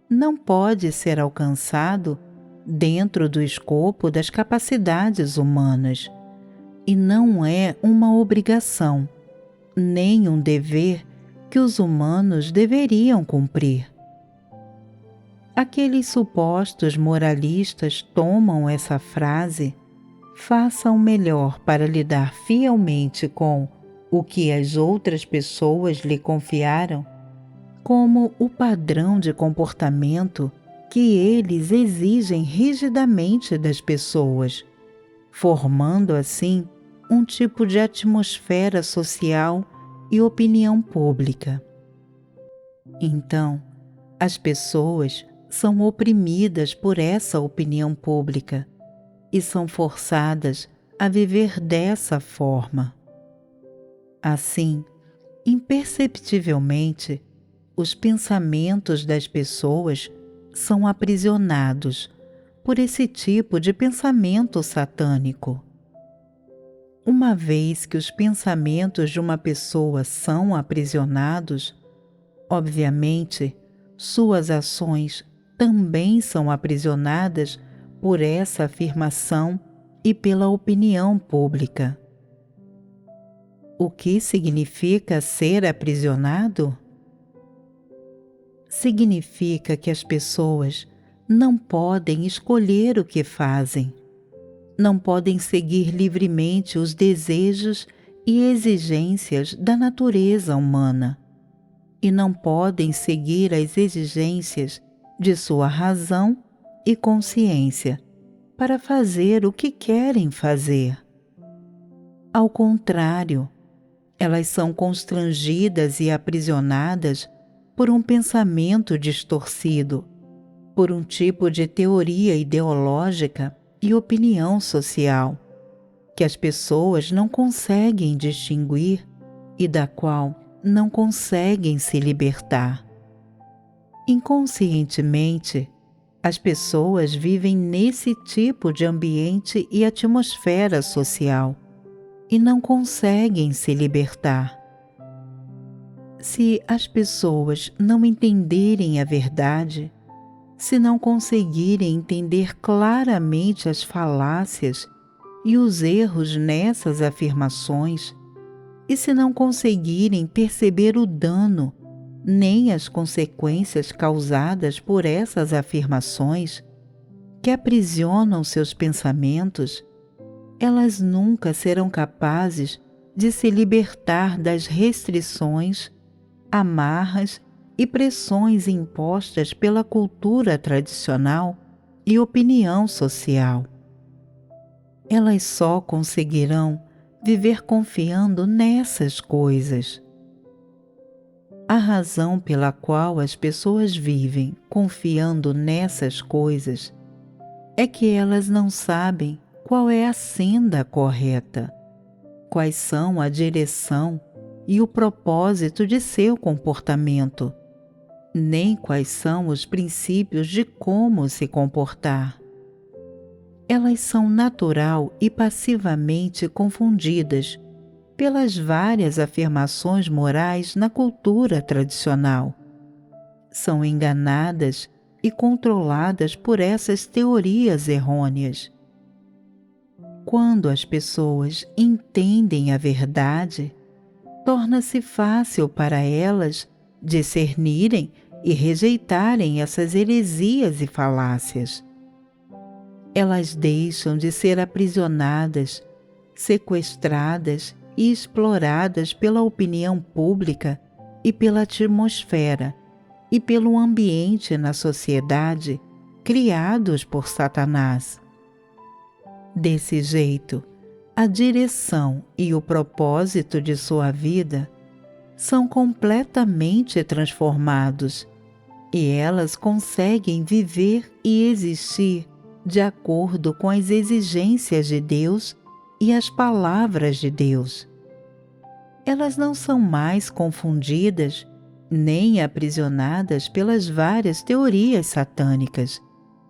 Não pode ser alcançado dentro do escopo das capacidades humanas e não é uma obrigação, nem um dever que os humanos deveriam cumprir. Aqueles supostos moralistas tomam essa frase, faça o melhor para lidar fielmente com o que as outras pessoas lhe confiaram, como o padrão de comportamento que eles exigem rigidamente das pessoas, formando assim um tipo de atmosfera social e opinião pública. Então, as pessoas são oprimidas por essa opinião pública e são forçadas a viver dessa forma. Assim, imperceptivelmente, os pensamentos das pessoas são aprisionados por esse tipo de pensamento satânico. Uma vez que os pensamentos de uma pessoa são aprisionados, obviamente, suas ações também são aprisionadas por essa afirmação e pela opinião pública. O que significa ser aprisionado? Significa que as pessoas não podem escolher o que fazem, não podem seguir livremente os desejos e exigências da natureza humana, e não podem seguir as exigências de sua razão e consciência para fazer o que querem fazer. Ao contrário, elas são constrangidas e aprisionadas por um pensamento distorcido, por um tipo de teoria ideológica e opinião social, que as pessoas não conseguem distinguir e da qual não conseguem se libertar. Inconscientemente, as pessoas vivem nesse tipo de ambiente e atmosfera social e não conseguem se libertar. Se as pessoas não entenderem a verdade, se não conseguirem entender claramente as falácias e os erros nessas afirmações, E se não conseguirem perceber o dano, nem as consequências causadas por essas afirmações, que aprisionam seus pensamentos, elas nunca serão capazes de se libertar das restrições, amarras e pressões impostas pela cultura tradicional e opinião social. Elas só conseguirão viver confiando nessas coisas. A razão pela qual as pessoas vivem confiando nessas coisas é que elas não sabem qual é a senda correta, quais são a direção e o propósito de seu comportamento, nem quais são os princípios de como se comportar. Elas são natural e passivamente confundidas pelas várias afirmações morais na cultura tradicional. São enganadas e controladas por essas teorias errôneas. Quando as pessoas entendem a verdade, torna-se fácil para elas discernirem e rejeitarem essas heresias e falácias. Elas deixam de ser aprisionadas, sequestradas e exploradas pela opinião pública e pela atmosfera e pelo ambiente na sociedade criados por Satanás. Desse jeito, a direção e o propósito de sua vida são completamente transformados e elas conseguem viver e existir de acordo com as exigências de Deus e as palavras de Deus. Elas não são mais confundidas nem aprisionadas pelas várias teorias satânicas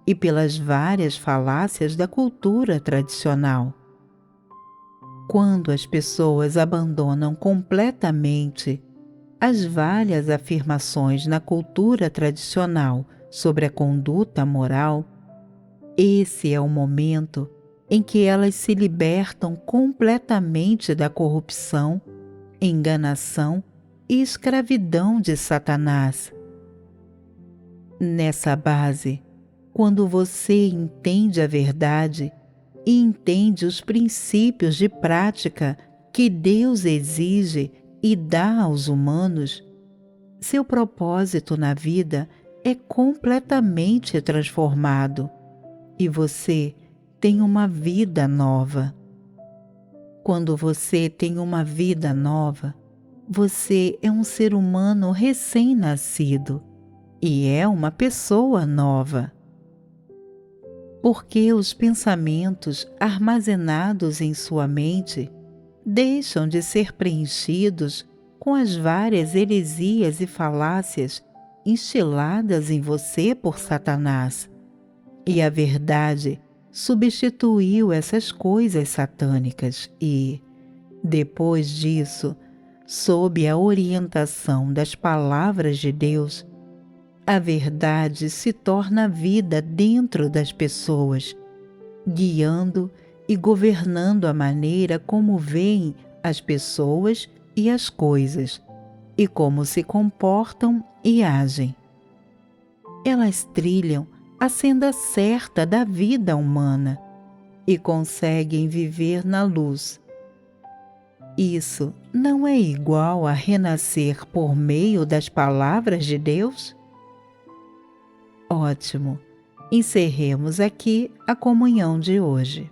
e pelas várias falácias da cultura tradicional. Quando as pessoas abandonam completamente as várias afirmações na cultura tradicional sobre a conduta moral, esse é o momento em que elas se libertam completamente da corrupção, enganação e escravidão de Satanás. Nessa base, quando você entende a verdade e entende os princípios de prática que Deus exige e dá aos humanos, seu propósito na vida é completamente transformado e você tem uma vida nova. Quando você tem uma vida nova, você é um ser humano recém-nascido e é uma pessoa nova. Porque os pensamentos armazenados em sua mente deixam de ser preenchidos com as várias heresias e falácias instiladas em você por Satanás. E a verdade substituiu essas coisas satânicas e, depois disso, sob a orientação das palavras de Deus, a verdade se torna vida dentro das pessoas, guiando e governando a maneira como veem as pessoas e as coisas, e como se comportam e agem. Elas trilham a senda certa da vida humana e conseguem viver na luz. Isso não é igual a renascer por meio das palavras de Deus? Ótimo! Encerremos aqui a comunhão de hoje.